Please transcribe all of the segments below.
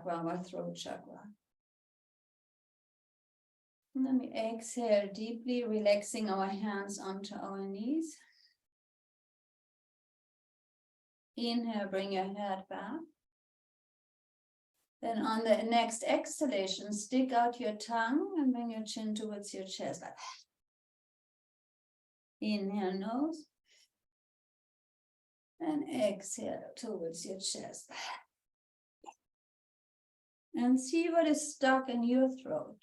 chakra, our throat chakra. And then we exhale deeply, relaxing our hands onto our knees. Inhale, bring your head back. Then on the next exhalation, stick out your tongue and bring your chin towards your chest. Like inhale, nose. And exhale towards your chest. And see what is stuck in your throat.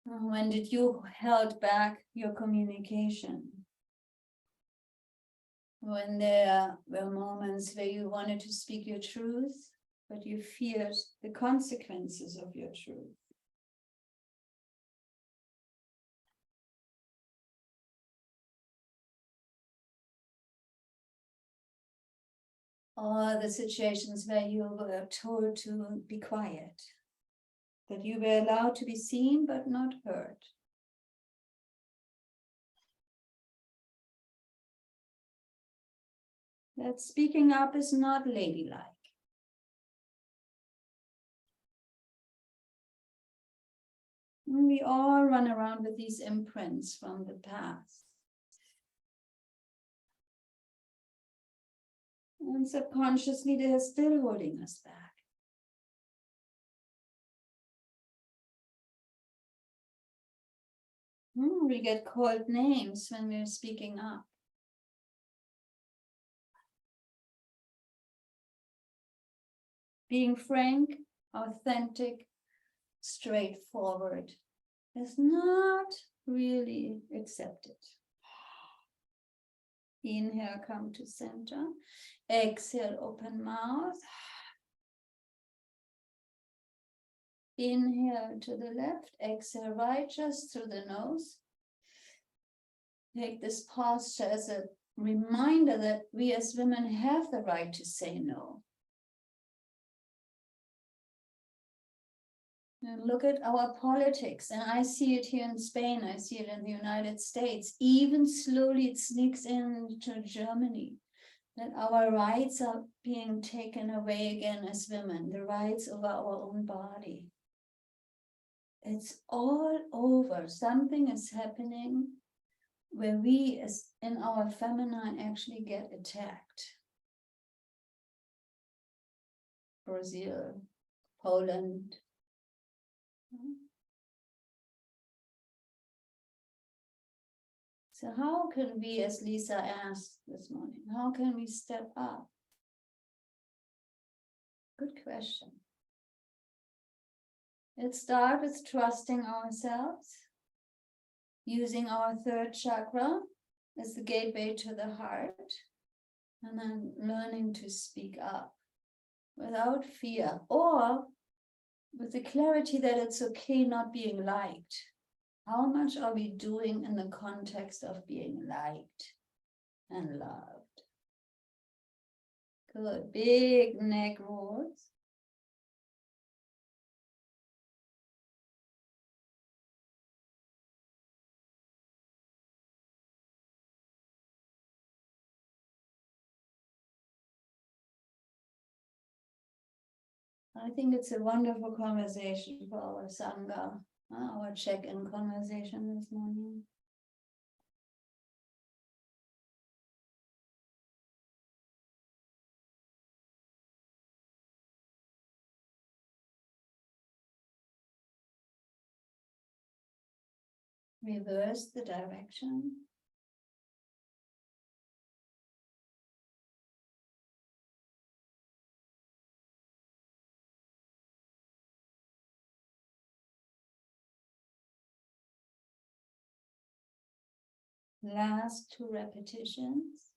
When did you held back your communication? When there were moments where you wanted to speak your truth, but you feared the consequences of your truth. Or the situations where you were told to be quiet, that you were allowed to be seen but not heard. That speaking up is not ladylike. We all run around with these imprints from the past. And subconsciously, they are still holding us back. We get called names when we're speaking up. Being frank, authentic, straightforward is not really accepted. Inhale, come to center. Exhale, open mouth. Inhale to the left. Exhale right, just through the nose. Take this posture as a reminder that we as women have the right to say no. And look at our politics, and I see it here in Spain, I see it in the United States. Even slowly it sneaks into Germany, that our rights are being taken away again as women, the rights over our own body. It's all over. Something is happening where we as in our feminine actually get attacked. Brazil, Poland. So how can we, as Lisa asked this morning, how can we step up? Good question. It starts with trusting ourselves, using our third chakra as the gateway to the heart, and then learning to speak up without fear, or with the clarity that it's okay not being liked. How much are we doing in the context of being liked and loved? Good. Big neck rolls. I think it's a wonderful conversation for our Sangha, our check-in conversation this morning. Reverse the direction. Last 2 repetitions.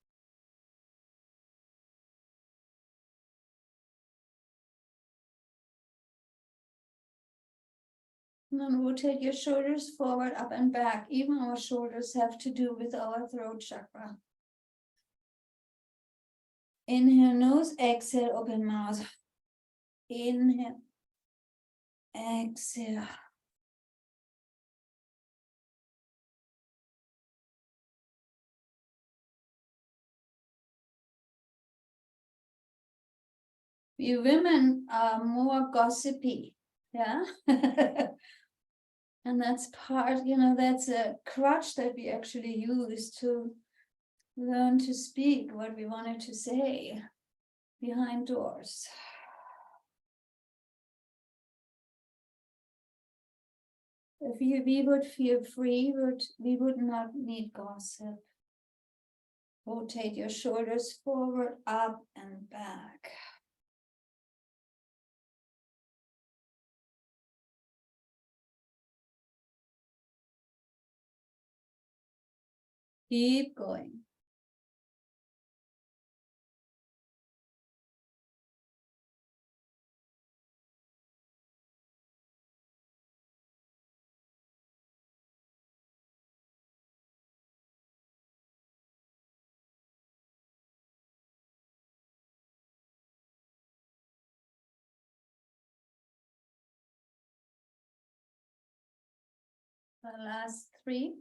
And then rotate your shoulders forward, up and back. Even our shoulders have to do with our throat chakra. Inhale, nose, exhale, open mouth. Inhale, exhale. We women are more gossipy, yeah. And that's part, that's a crutch that we actually use to learn to speak what we wanted to say behind doors. If we would feel free, we would not need gossip. Rotate your shoulders forward, up and back. Keep going. The last three.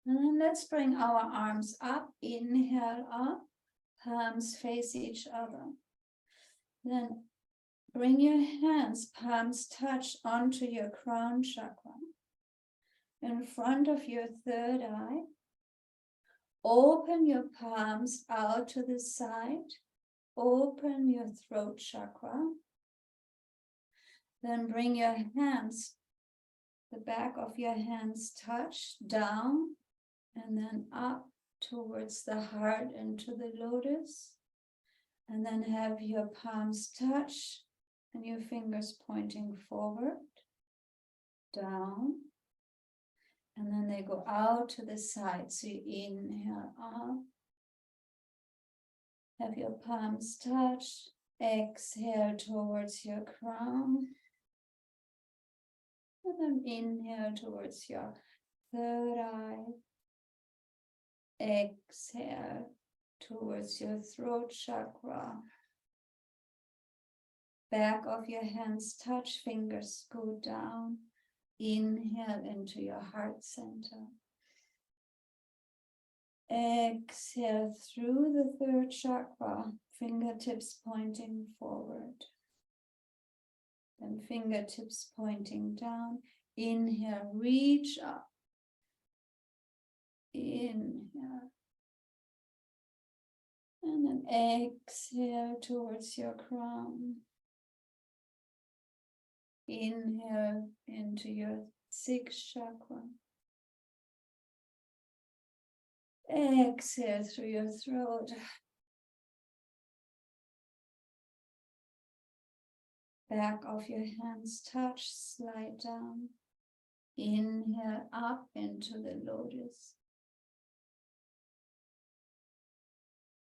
And then let's bring our arms up. Inhale up. Palms face each other. Then bring your hands, palms touch onto your crown chakra. In front of your third eye. Open your palms out to the side. Open your throat chakra. Then bring your hands, the back of your hands touch down and then up towards the heart into the lotus. And then have your palms touch and your fingers pointing forward, down. And then they go out to the side. So you inhale up. Have your palms touch. Exhale towards your crown. And then inhale towards your third eye. Exhale towards your throat chakra. Back of your hands touch, fingers go down. Inhale into your heart center. Exhale through the third chakra, fingertips pointing forward. Then fingertips pointing down. Inhale, reach up. Inhale. And then exhale towards your crown. Inhale into your sixth chakra. Exhale through your throat. Back of your hands touch, slide down. Inhale up into the lotus.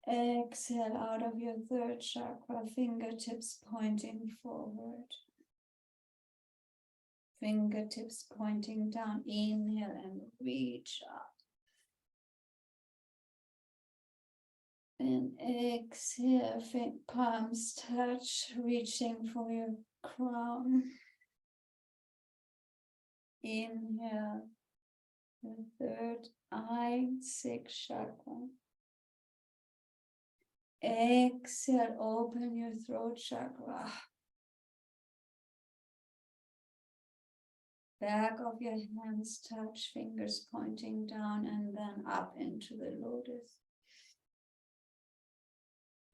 Exhale out of your third chakra, fingertips pointing forward. Fingertips pointing down. Inhale and reach up. And exhale, palms touch, reaching for your crown. Inhale, the third eye, sixth chakra. Exhale, open your throat chakra. Back of your hands touch, fingers pointing down and then up into the lotus.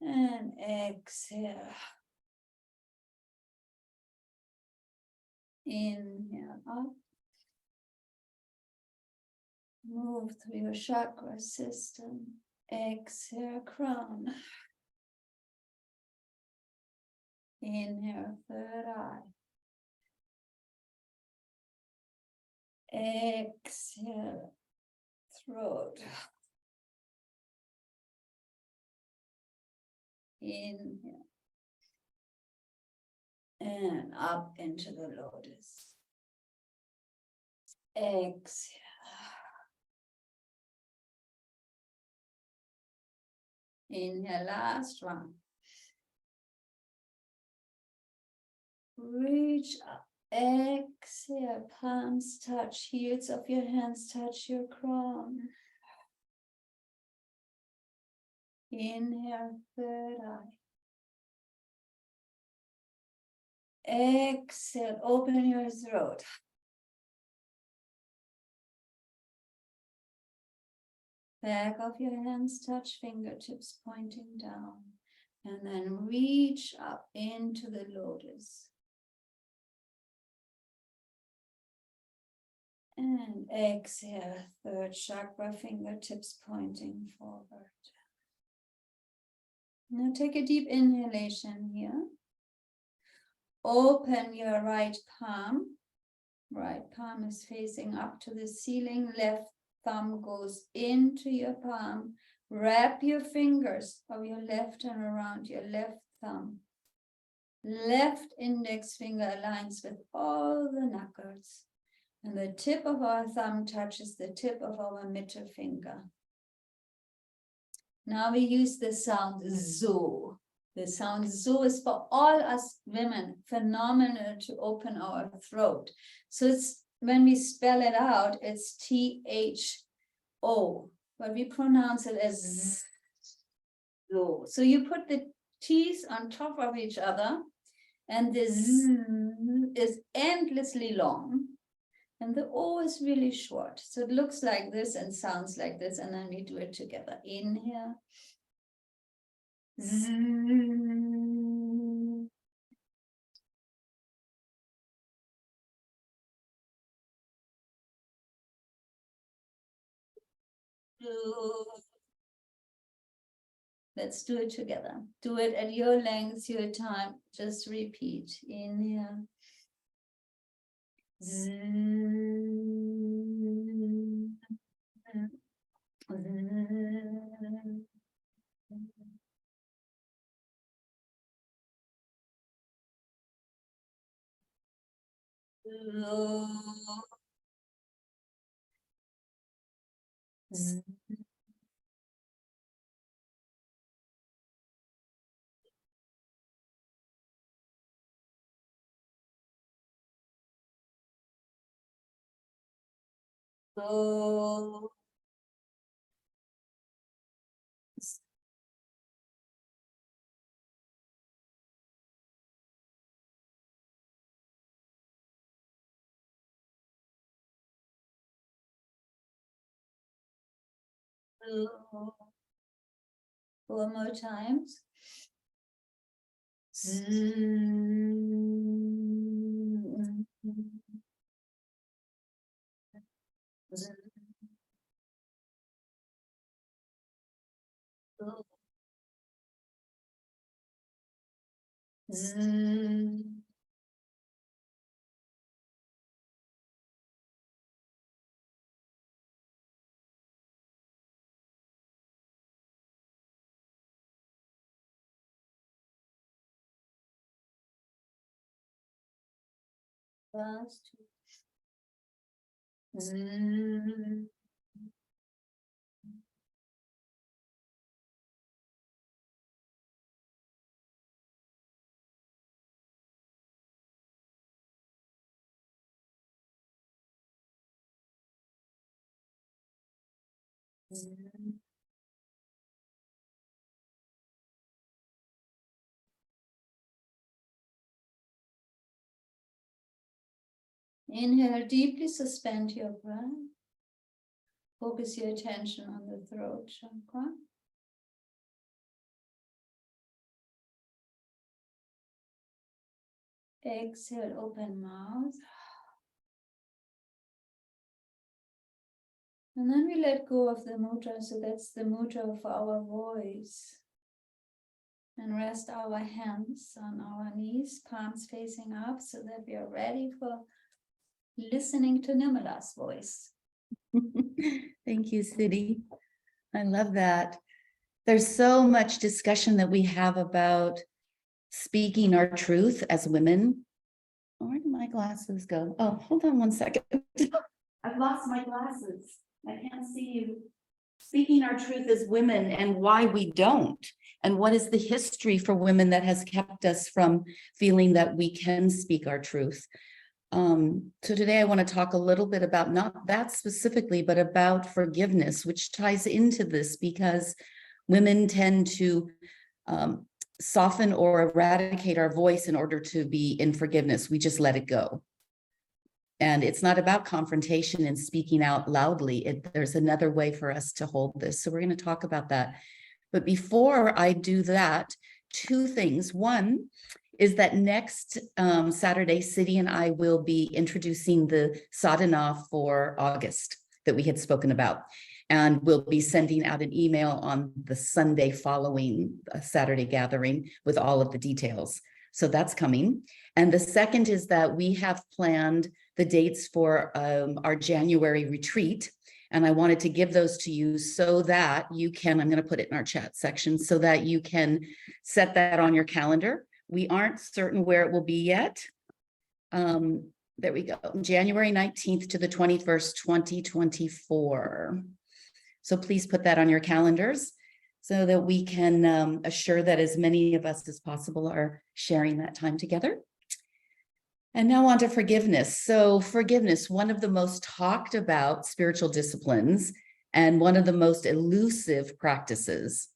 And exhale. Inhale up. Move through your chakra system. Exhale, crown. Inhale, third eye. Exhale, throat. Inhale. And up into the lotus. Exhale. Inhale, last one. Reach up. Exhale. Palms touch. Heels of your hands touch your crown. Inhale, third eye. Exhale. Open your throat. Back of your hands touch, fingertips pointing down. And then reach up into the lotus. And exhale, third chakra, fingertips pointing forward. Now take a deep inhalation here. Open your right palm. Right palm is facing up to the ceiling. Left thumb goes into your palm. Wrap your fingers of your left hand around your left thumb. Left index finger aligns with all the knuckles. And the tip of our thumb touches the tip of our middle finger. Now we use the sound zo. The sound zo is for all us women phenomenal to open our throat. So it's when we spell it out, it's T-H-O, but we pronounce it as zo. So you put the T's on top of each other, and the Z is endlessly long. And the O is really short. So it looks like this and sounds like this. And then we do it together. Inhale. Z. Let's do it together. Do it at your length, your time. Just repeat. Inhale. Z. So four more times. Last two. Inhale deeply, suspend your breath. Focus your attention on the throat chakra. Exhale, open mouth. And then we let go of the mudra, so that's the mudra of our voice. And rest our hands on our knees, palms facing up, so that we are ready for listening to Nirmala's voice. Thank you, Siddhi. I love that. There's so much discussion that we have about speaking our truth as women. Where did my glasses go? Oh, hold on one second. I've lost my glasses. I can't see you. speaking our truth as women and why we don't. And what is the history for women that has kept us from feeling that we can speak our truth? So today I want to talk a little bit about not that specifically, but about forgiveness, which ties into this because women tend to soften or eradicate our voice in order to be in forgiveness. We just let it go. And it's not about confrontation and speaking out loudly. There's another way for us to hold this. So we're going to talk about that. But before I do that, two things. One is that next Saturday, Siddhi and I will be introducing the sadhana for August that we had spoken about. And we'll be sending out an email on the Sunday following a Saturday gathering with all of the details. So that's coming. And the second is that we have planned the dates for our January retreat. And I wanted to give those to you so that you can, I'm going to put it in our chat section, so that you can set that on your calendar. We aren't certain where it will be yet. There we go, January 19th to the 21st, 2024. So please put that on your calendars so that we can assure that as many of us as possible are sharing that time together. And now on to forgiveness. So forgiveness, one of the most talked about spiritual disciplines and one of the most elusive practices.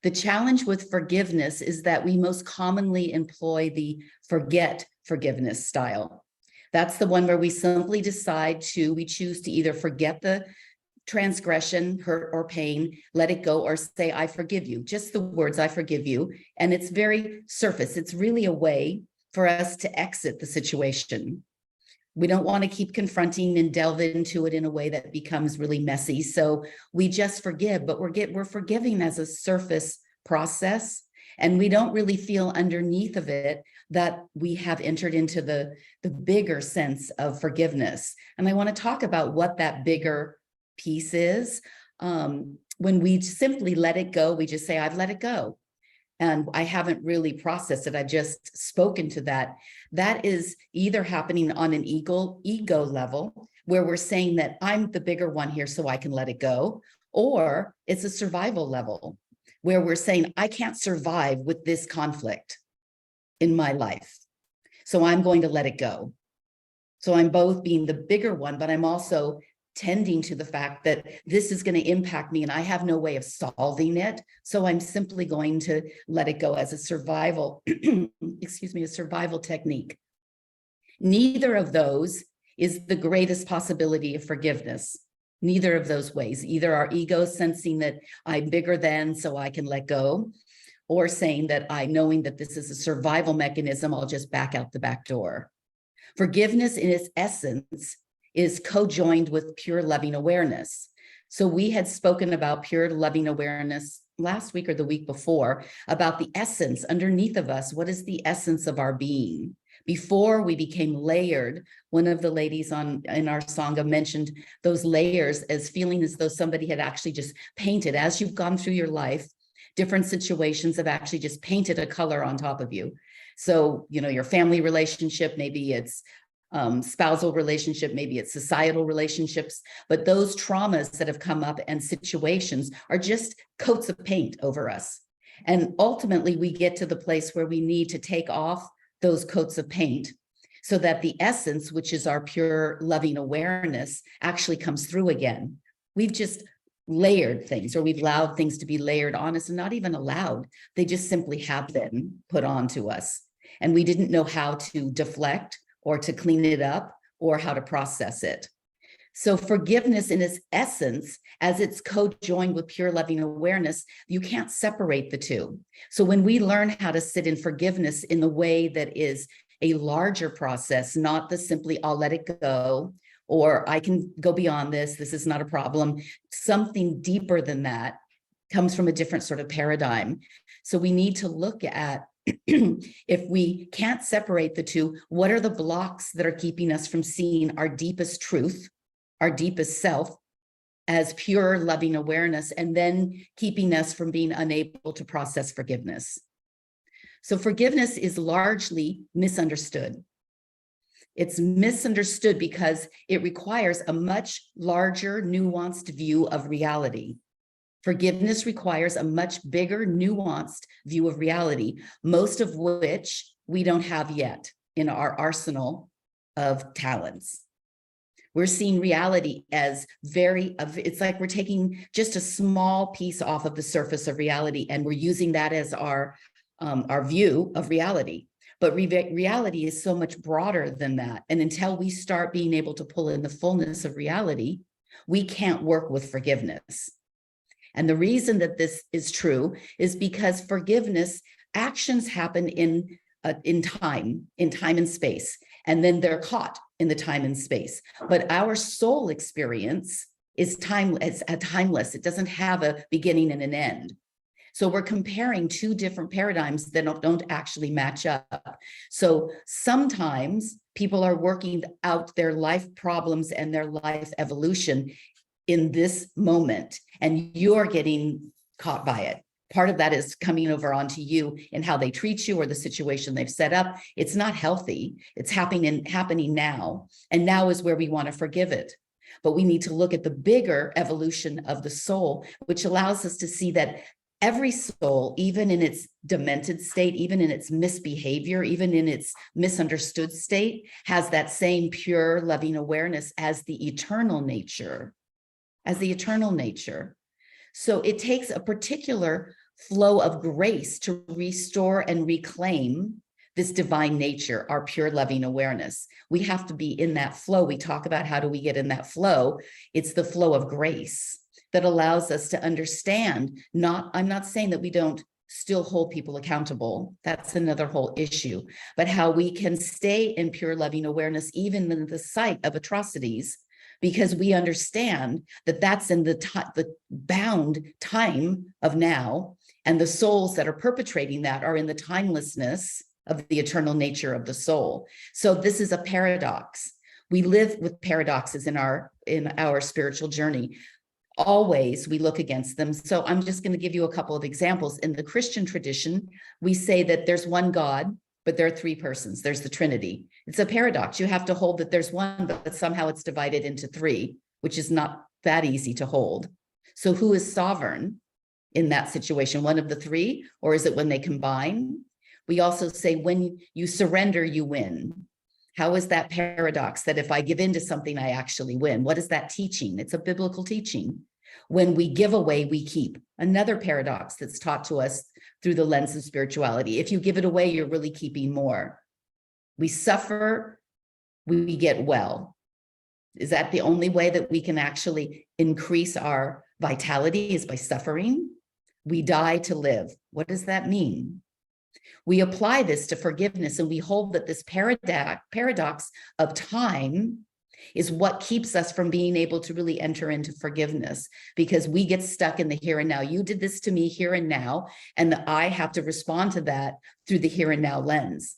The challenge with forgiveness is that we most commonly employ the forget forgiveness style. That's the one where we simply we choose to either forget the transgression, hurt, or pain, let it go, or say, I forgive you, just the words, I forgive you. And it's very surface. It's really a way for us to exit the situation. We don't want to keep confronting and delve into it in a way that becomes really messy. So we just forgive, but we're forgiving as a surface process. And we don't really feel underneath of it that we have entered into the bigger sense of forgiveness. And I want to talk about what that bigger piece is. When we simply let it go, we just say, I've let it go. And I haven't really processed it. I've just spoken to that. That is either happening on an ego level, where we're saying that I'm the bigger one here, so I can let it go. Or it's a survival level, where we're saying, I can't survive with this conflict in my life, so I'm going to let it go. So I'm both being the bigger one, but I'm also tending to the fact that this is going to impact me and I have no way of solving it. So I'm simply going to let it go as a survival, a survival technique. Neither of those is the greatest possibility of forgiveness. Neither of those ways, either our ego sensing that I'm bigger than, so I can let go, or saying that knowing that this is a survival mechanism, I'll just back out the back door. Forgiveness in its essence is co-joined with pure loving awareness. So we had spoken about pure loving awareness last week or the week before, about the essence underneath of us. What is the essence of our being? Before we became layered, one of the ladies in our Sangha mentioned those layers as feeling as though somebody had actually just painted, as you've gone through your life, different situations have actually just painted a color on top of you. So, your family relationship, maybe it's spousal relationship, maybe it's societal relationships, but those traumas that have come up and situations are just coats of paint over us. And ultimately we get to the place where we need to take off those coats of paint so that the essence, which is our pure loving awareness, actually comes through again. We've just layered things, or we've allowed things to be layered on us, and not even allowed. They just simply have been put onto us. And we didn't know how to deflect or to clean it up or how to process it. So forgiveness in its essence, as it's co-joined with pure loving awareness, you can't separate the two. So when we learn how to sit in forgiveness in the way that is a larger process, not the simply, I'll let it go, or I can go beyond this, this is not a problem, something deeper than that comes from a different sort of paradigm. So we need to look at, if we can't separate the two, what are the blocks that are keeping us from seeing our deepest truth, our deepest self, as pure loving awareness, and then keeping us from being unable to process forgiveness? So forgiveness is largely misunderstood. It's misunderstood because it requires a much larger, nuanced view of reality. Forgiveness requires a much bigger, nuanced view of reality, most of which we don't have yet in our arsenal of talents. We're seeing reality as it's like we're taking just a small piece off of the surface of reality, and we're using that as our view of reality. But reality is so much broader than that. And until we start being able to pull in the fullness of reality, we can't work with forgiveness. And the reason that this is true is because forgiveness actions happen in time and space, and then they're caught in the time and space. But our soul experience is timeless. It doesn't have a beginning and an end. So we're comparing two different paradigms that don't actually match up. So sometimes people are working out their life problems and their life evolution in this moment, and you're getting caught by it. Part of that is coming over onto you and how they treat you or the situation they've set up. It's not healthy. It's happening now. And now is where we want to forgive it. But we need to look at the bigger evolution of the soul, which allows us to see that every soul, even in its demented state, even in its misbehavior, even in its misunderstood state, has that same pure, loving awareness as the eternal nature. So it takes a particular flow of grace to restore and reclaim this divine nature, our pure loving awareness. We have to be in that flow. We talk about how do we get in that flow. It's the flow of grace that allows us to understand. I'm not saying that we don't still hold people accountable. That's another whole issue. But how we can stay in pure loving awareness, even in the sight of atrocities, because we understand that that's in the bound time of now, and the souls that are perpetrating that are in the timelessness of the eternal nature of the soul. So this is a paradox. We live with paradoxes in our spiritual journey. Always we look against them. So I'm just going to give you a couple of examples. In the Christian tradition, we say that there's one God, but there are three persons. There's the Trinity. It's a paradox. You have to hold that there's one, but somehow it's divided into three, which is not that easy to hold. So who is sovereign in that situation? One of the three, or is it when they combine? We also say when you surrender, you win. How is that paradox that if I give in to something, I actually win? What is that teaching? It's a biblical teaching. When we give away, we keep. Another paradox that's taught to us through the lens of spirituality. If you give it away, you're really keeping more. We suffer, we get well. Is that the only way that we can actually increase our vitality, is by suffering? We die to live. What does that mean? We apply this to forgiveness, and we hold that this paradox of time is what keeps us from being able to really enter into forgiveness, because we get stuck in the here and now. You did this to me here and now, and I have to respond to that through the here and now lens.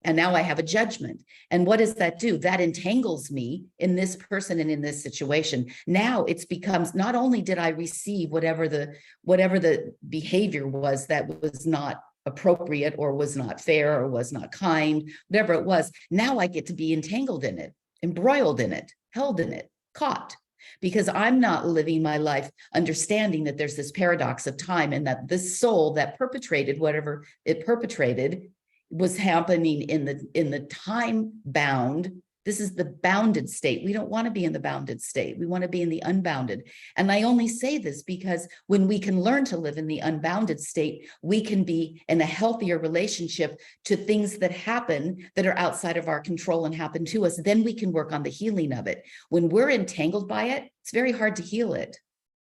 And now I have a judgment. And what does that do? That entangles me in this person and in this situation. Now it's becomes, not only did I receive whatever the behavior was that was not appropriate or was not fair or was not kind, whatever it was, now I get to be entangled in it, embroiled in it, held in it, caught, because I'm not living my life understanding that there's this paradox of time, and that this soul that perpetrated whatever it perpetrated was happening in the time bound. This is the bounded state. We don't want to be in the bounded state. We want to be in the unbounded. And I only say this because when we can learn to live in the unbounded state, we can be in a healthier relationship to things that happen that are outside of our control and happen to us. Then we can work on the healing of it. When we're entangled by it, it's very hard to heal it.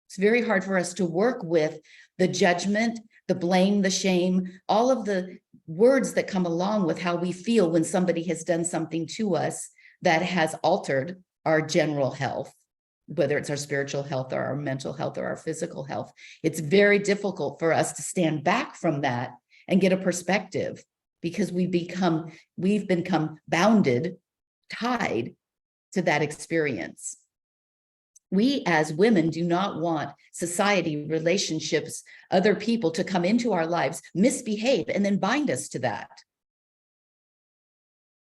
It's very hard for us to work with the judgment, the blame, the shame, all of the words that come along with how we feel when somebody has done something to us that has altered our general health, whether it's our spiritual health or our mental health or our physical health. It's very difficult for us to stand back from that and get a perspective, because we've become bounded, tied to that experience. We as women do not want society, relationships, other people to come into our lives, misbehave, and then bind us to that.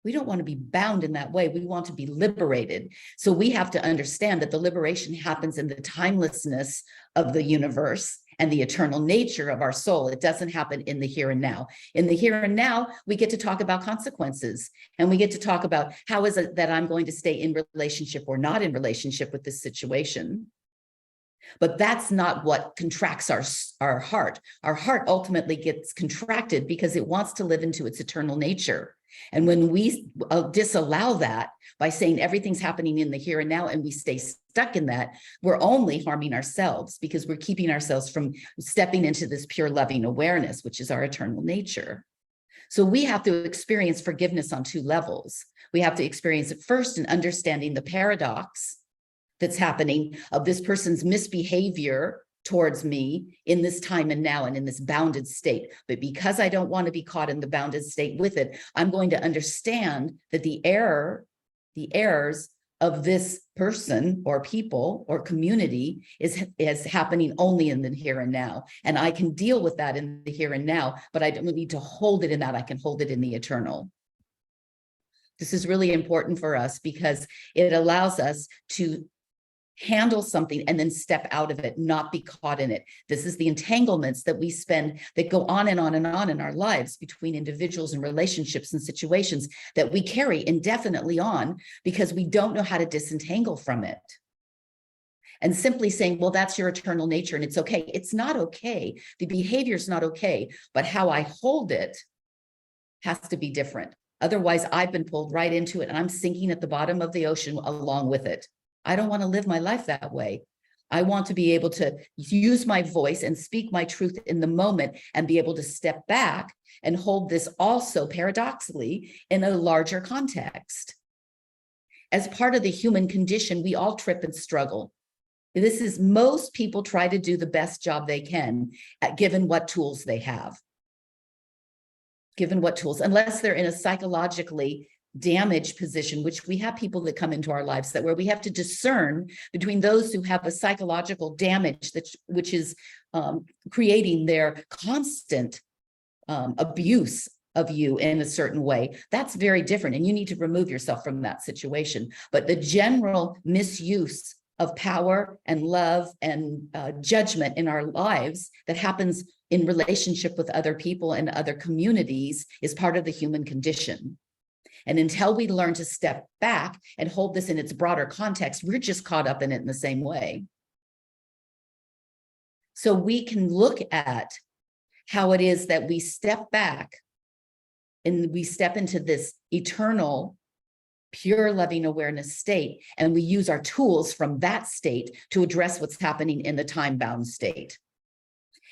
We don't want to be bound in that way. We want to be liberated. So we have to understand that the liberation happens in the timelessness of the universe and the eternal nature of our soul. It doesn't happen in the here and now. In the here and now, we get to talk about consequences, and we get to talk about how is it that I'm going to stay in relationship or not in relationship with this situation. But that's not what contracts our heart. Our heart ultimately gets contracted because it wants to live into its eternal nature. And when we disallow that by saying everything's happening in the here and now, and we stay stuck in that, we're only harming ourselves, because we're keeping ourselves from stepping into this pure loving awareness, which is our eternal nature. So we have to experience forgiveness on two levels. We have to experience it first in understanding the paradox that's happening of this person's misbehavior towards me in this time and now and in this bounded state. But because I don't want to be caught in the bounded state with it, I'm going to understand that the errors of this person or people or community is happening only in the here and now. And I can deal with that in the here and now, but I don't need to hold it in that. I can hold it in the eternal. This is really important for us because it allows us to handle something and then step out of it, not be caught in it. This is the entanglements that we spend that go on and on and on in our lives between individuals and relationships and situations that we carry indefinitely on because we don't know how to disentangle from it. And simply saying, well, that's your eternal nature and it's okay. It's not okay. The behavior is not okay, but how I hold it has to be different. Otherwise, I've been pulled right into it and I'm sinking at the bottom of the ocean along with it. I don't want to live my life that way. I want to be able to use my voice and speak my truth in the moment and be able to step back and hold this also paradoxically in a larger context. As part of the human condition, we all trip and struggle. This is most people try to do the best job they can given what tools they have. Given what tools, unless they're in a psychologically damaged position, which we have people that come into our lives that where we have to discern between those who have a psychological damage which is creating their constant abuse of you in a certain way. That's very different, and you need to remove yourself from that situation. But the general misuse of power and love and judgment in our lives that happens in relationship with other people and other communities is part of the human condition. And until we learn to step back and hold this in its broader context, we're just caught up in it in the same way. So we can look at how it is that we step back and we step into this eternal, pure loving awareness state, and we use our tools from that state to address what's happening in the time-bound state.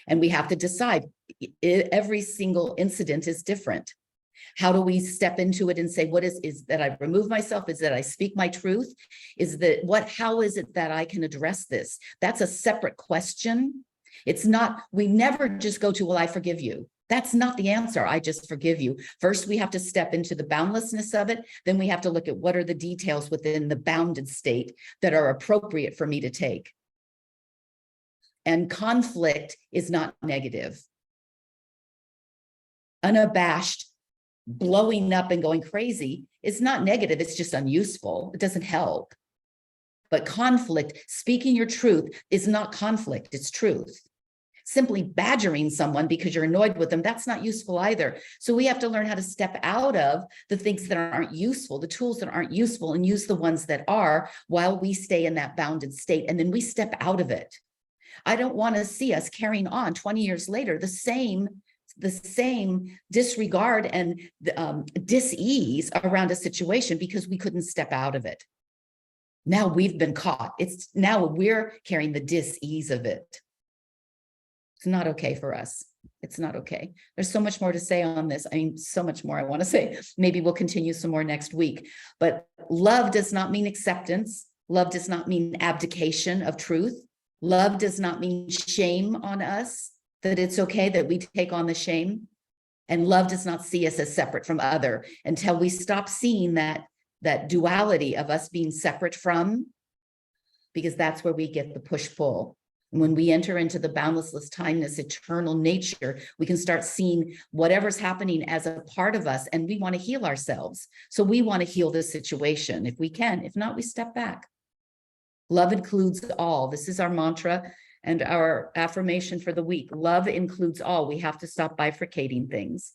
And we have to decide, every single incident is different. How do we step into it and say, what is that I remove myself? Is that I speak my truth? Is that how is it that I can address this? That's a separate question. It's not, we never just go to, well, I forgive you. That's not the answer. I just forgive you. First, we have to step into the boundlessness of it. Then we have to look at what are the details within the bounded state that are appropriate for me to take. And conflict is not negative. Unabashed blowing up and going crazy is not negative. It's just unuseful. It doesn't help. But conflict, speaking your truth, is not conflict. It's truth. Simply badgering someone because you're annoyed with them, that's not useful either. So we have to learn how to step out of the things that aren't useful, the tools that aren't useful, and use the ones that are while we stay in that bounded state. And then we step out of it. I don't want to see us carrying on 20 years later, the same disregard and dis-ease around a situation because we couldn't step out of it. Now we've been caught. Now we're carrying the dis-ease of it. It's not okay for us. It's not okay. There's so much more to say on this. I mean, so much more I want to say. Maybe we'll continue some more next week. But love does not mean acceptance. Love does not mean abdication of truth. Love does not mean shame on us, that it's okay that we take on the shame. And love does not see us as separate from other until we stop seeing that duality of us being separate from, because that's where we get the push-pull. When we enter into the boundless timeless, eternal nature, we can start seeing whatever's happening as a part of us, and we want to heal ourselves. So we want to heal this situation if we can. If not, we step back. Love includes all. This is our mantra and our affirmation for the week. Love includes all. We have to stop bifurcating things.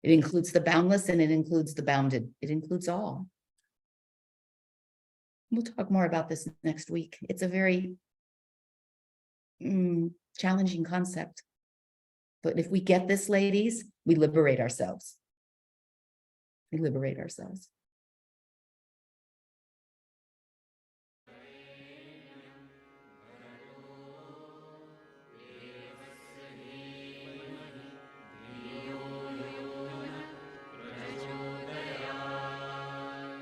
It includes the boundless and it includes the bounded. It includes all. We'll talk more about this next week. It's a very challenging concept. But if we get this, ladies, we liberate ourselves. We liberate ourselves.